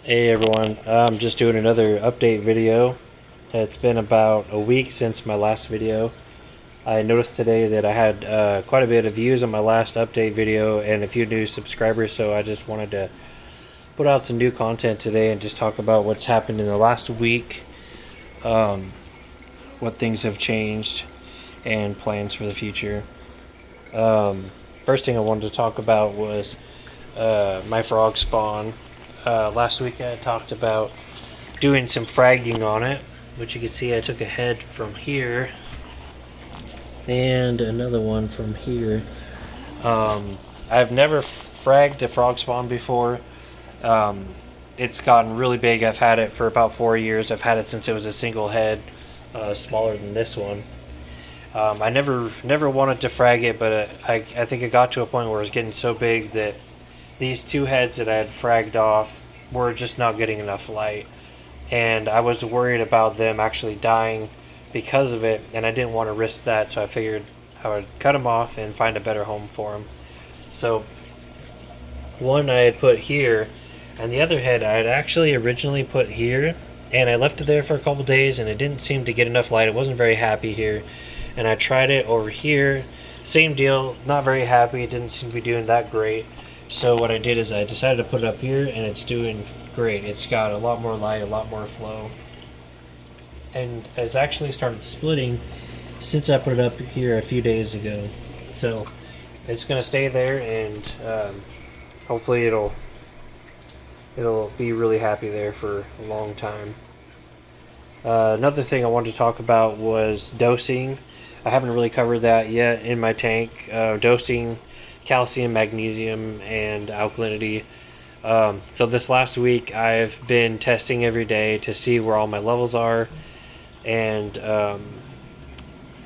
Hey everyone, I'm just doing another update video. It's been about a week since my last video. I noticed today that I had quite a bit of views on my last update video and a few new subscribers, so I just wanted to put out some new content today and just talk about what's happened in the last week, what things have changed, and plans for the future. First thing I wanted to talk about was my frog spawn. Last week I talked about doing some fragging on it, which you can see I took a head from here and another one from here. I've never fragged a frog spawn before. It's gotten really big. I've had it for about 4 years. I've had it since it was a single head, smaller than this one. I never wanted to frag it, but I think it got to a point where it was getting so big that these two heads that I had fragged off were just not getting enough light, and I was worried about them actually dying because of it, and I didn't want to risk that, so I figured I would cut them off and find a better home for them. So one I had put here, and the other head I had actually originally put here, and I left it there for a couple days and it didn't seem to get enough light. It wasn't very happy here, and I tried it over here, same deal, not very happy. It didn't seem to be doing that great. So what I did is I decided to put it up here, and it's doing great. It's got a lot more light, a lot more flow, and it's actually started splitting since I put it up here a few days ago. So it's gonna stay there, and hopefully it'll be really happy there for a long time. Another thing I wanted to talk about was dosing. I haven't really covered that yet in my tank. Dosing calcium, magnesium, and alkalinity. So this last week I've been testing every day to see where all my levels are, and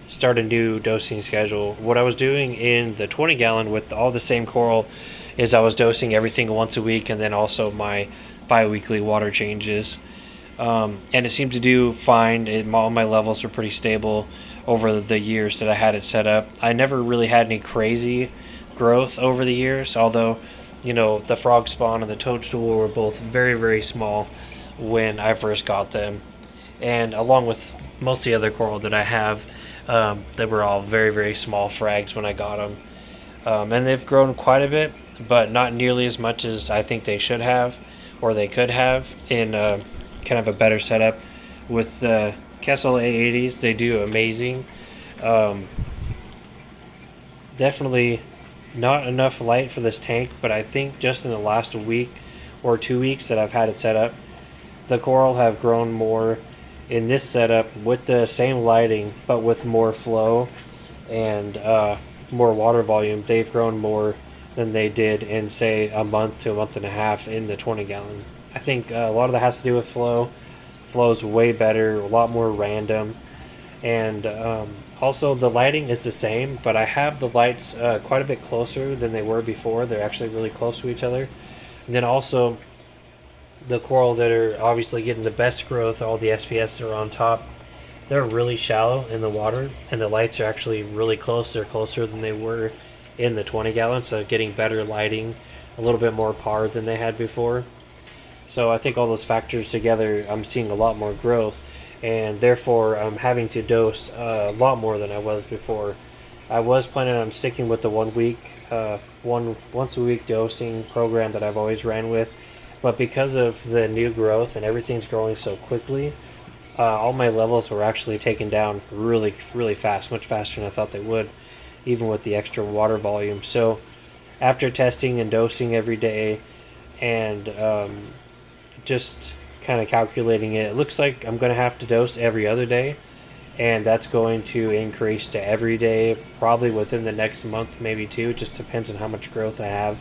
start a new dosing schedule. What I was doing in the 20 gallon with all the same coral is I was dosing everything once a week, and then also my bi-weekly water changes. And it seemed to do fine. All my levels are pretty stable over the years that I had it set up. I never really had any crazy growth over the years, although the frog spawn and the toadstool were both very, very small when I first got them, and along with most of the other coral that I have, they were all very, very small frags when I got them, and they've grown quite a bit, but not nearly as much as I think they should have or they could have in kind of a better setup with Kessel A80s. They do amazing. Definitely not enough light for this tank, but I think just in the last week or 2 weeks that I've had it set up, the coral have grown more in this setup with the same lighting, but with more flow and more water volume. They've grown more than they did in, say, a month to a month and a half in the 20 gallon. I think a lot of that has to do with flow. Flow's way better, a lot more random, and also the lighting is the same, but I have the lights quite a bit closer than they were before. They're actually really close to each other. And then also the coral that are obviously getting the best growth, all the SPS are on top, they're really shallow in the water, and the lights are actually really close. They're closer than they were in the 20 gallon, so getting better lighting, a little bit more par than they had before. So I think all those factors together, I'm seeing a lot more growth, and therefore I'm having to dose a lot more than I was before. I was planning on sticking with the once a week dosing program that I've always ran with, but because of the new growth and everything's growing so quickly, all my levels were actually taken down really, really fast, much faster than I thought they would, even with the extra water volume. So after testing and dosing every day, and just kind of calculating it, it looks like I'm going to have to dose every other day, and that's going to increase to every day probably within the next month, maybe two. It just depends on how much growth I have.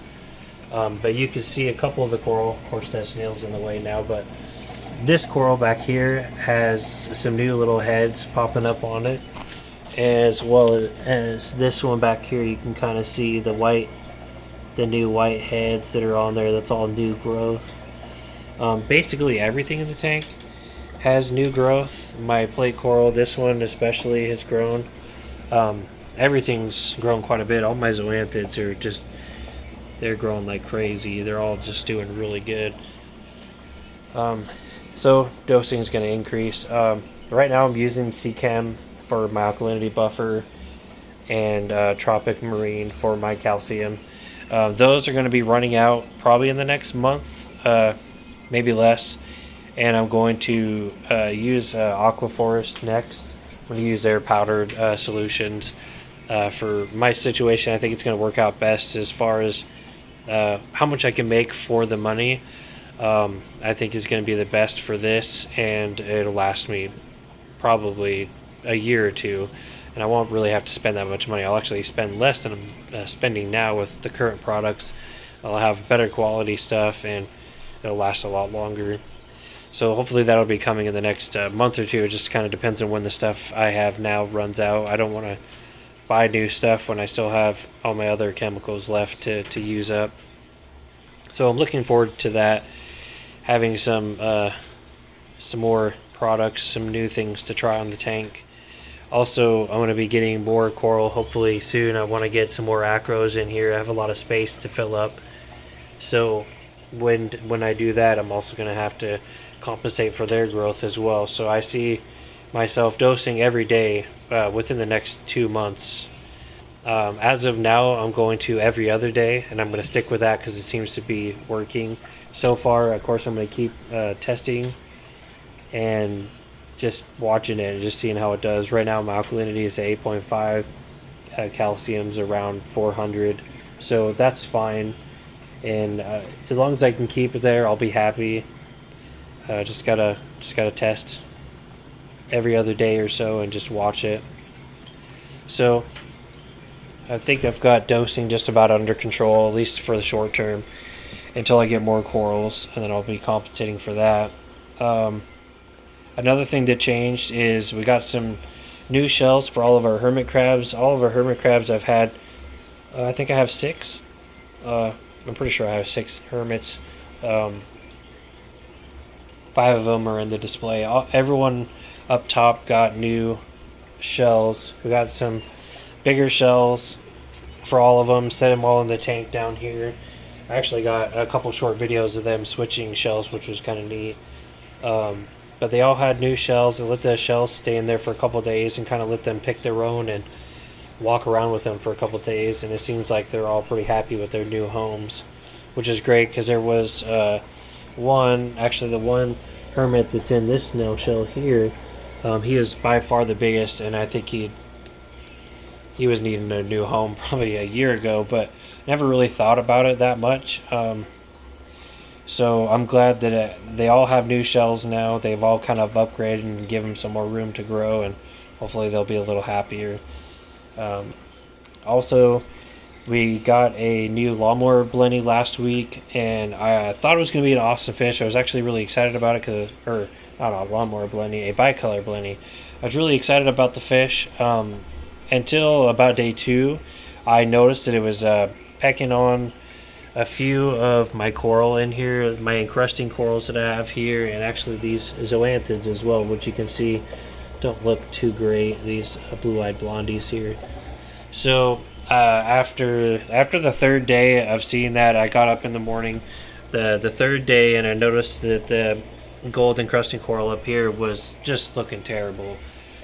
But you can see a couple of the coral, of course that snail's in the way now, but this coral back here has some new little heads popping up on it, as well as this one back here. You can kind of see the new white heads that are on there. That's all new growth. Basically everything in the tank has new growth. My plate coral, this one especially, has grown. Everything's grown quite a bit. All my zoanthids are they're growing like crazy. They're all just doing really good. So dosing is going to increase. Right now I'm using CChem for my alkalinity buffer and Tropic Marine for my calcium. Those are going to be running out probably in the next month, maybe less. And I'm going to use Aquaforest next. I'm going to use their powdered solutions for my situation. I think it's going to work out best as far as how much I can make for the money. I think is going to be the best for this, and it'll last me probably a year or two, and I won't really have to spend that much money. I'll actually spend less than I'm spending now with the current products. I'll have better quality stuff, and it'll last a lot longer. So hopefully that'll be coming in the next month or two. It just kind of depends on when the stuff I have now runs out. I don't want to buy new stuff when I still have all my other chemicals left to use up. So I'm looking forward to that, having some more products, some new things to try on the tank. Also, I'm going to be getting more coral hopefully soon. I want to get some more acros in here. I have a lot of space to fill up. So when I do that, I'm also going to have to compensate for their growth as well. So I see myself dosing every day within the next 2 months. As of now, I'm going to every other day, and I'm going to stick with that because it seems to be working so far. Of course, I'm going to keep testing and just watching it and just seeing how it does. Right now, my alkalinity is at 8.5, calcium's around 400, so that's fine. And as long as I can keep it there, I'll be happy. Just gotta test every other day or so and just watch it. So I think I've got dosing just about under control, at least for the short term, until I get more corals, and then I'll be compensating for that. Another thing that changed is we got some new shells for all of our hermit crabs. All of our hermit crabs I've had, I think I have 6. I'm pretty sure I have 6 hermits. 5 of them are in the display. Everyone up top got new shells. We got some bigger shells for all of them. Set them all in the tank down here. I actually got a couple short videos of them switching shells, which was kind of neat. But they all had new shells. I let the shells stay in there for a couple days and kind of let them pick their own and walk around with them for a couple days. And it seems like they're all pretty happy with their new homes, which is great because there was the one hermit that's in this snail shell here. He is by far the biggest, and I think he was needing a new home probably a year ago, but never really thought about it that much. So I'm glad that they all have new shells now. They've all kind of upgraded and give them some more room to grow, and hopefully they'll be a little happier. Also, we got a new lawnmower blenny last week, and I thought it was going to be an awesome fish. I was actually really excited about it, or not a lawnmower blenny, a bicolor blenny. I was really excited about the fish until about day 2. I noticed that it was pecking on a few of my coral in here, my encrusting corals that I have here, and actually these zoanthids as well, which you can see don't look too great, these blue-eyed blondies here. So after the 3rd day of seeing that, I got up in the morning the 3rd day, and I noticed that the gold encrusting coral up here was just looking terrible.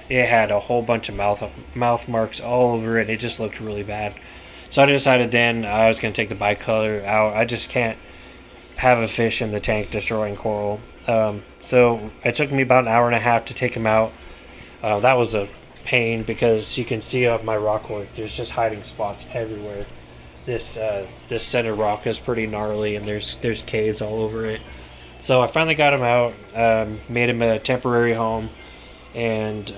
It had a whole bunch of mouth marks all over it. It just looked really bad. So I decided then I was going to take the bicolor out. I just can't have a fish in the tank destroying coral. So it took me about an hour and a half to take him out. That was a pain because you can see up my rockwork, there's just hiding spots everywhere. This center rock is pretty gnarly, and there's caves all over it. So I finally got him out, made him a temporary home, and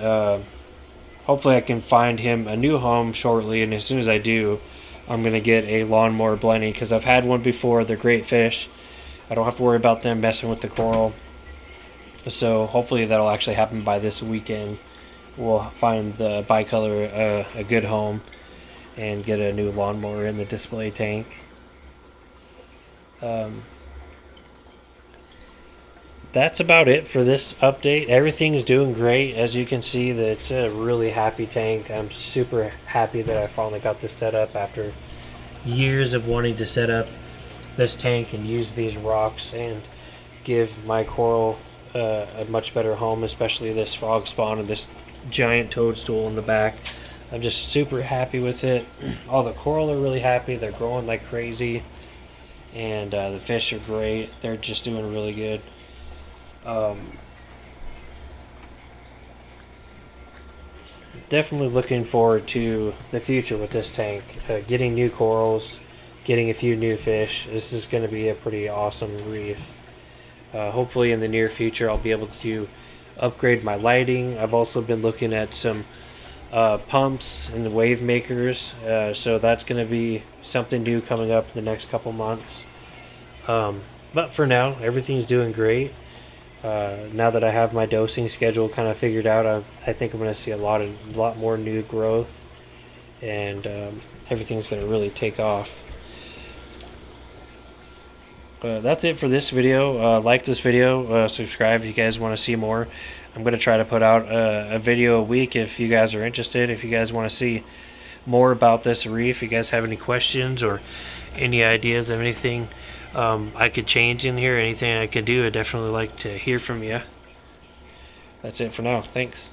hopefully I can find him a new home shortly. And as soon as I do, I'm going to get a lawnmower blenny because I've had one before. They're great fish. I don't have to worry about them messing with the coral. So hopefully that'll actually happen by this weekend. We'll find the bicolor a good home and get a new lawnmower in the display tank. That's about it for this update. Everything's doing great. As you can see, that it's a really happy tank. I'm super happy that I finally got this set up after years of wanting to set up this tank and use these rocks and give my coral a much better home, especially this frog spawn and this giant toadstool in the back. I'm just super happy with it. All the coral are really happy. They're growing like crazy, and the fish are great. They're just doing really good. Definitely looking forward to the future with this tank. Getting new corals, getting a few new fish. This is going to be a pretty awesome reef. Hopefully in the near future I'll be able to upgrade my lighting. I've also been looking at some pumps and wave makers, so that's going to be something new coming up in the next couple months. But for now, everything's doing great. Now that I have my dosing schedule kind of figured out, I think I'm going to see a lot more new growth, and everything's going to really take off. That's it for this video. Like this video, subscribe if you guys want to see more. I'm going to try to put out a video a week if you guys are interested. If you guys want to see more about this reef, if you guys have any questions or any ideas of anything I could change in here, anything I could do, I'd definitely like to hear from you. That's it for now. Thanks.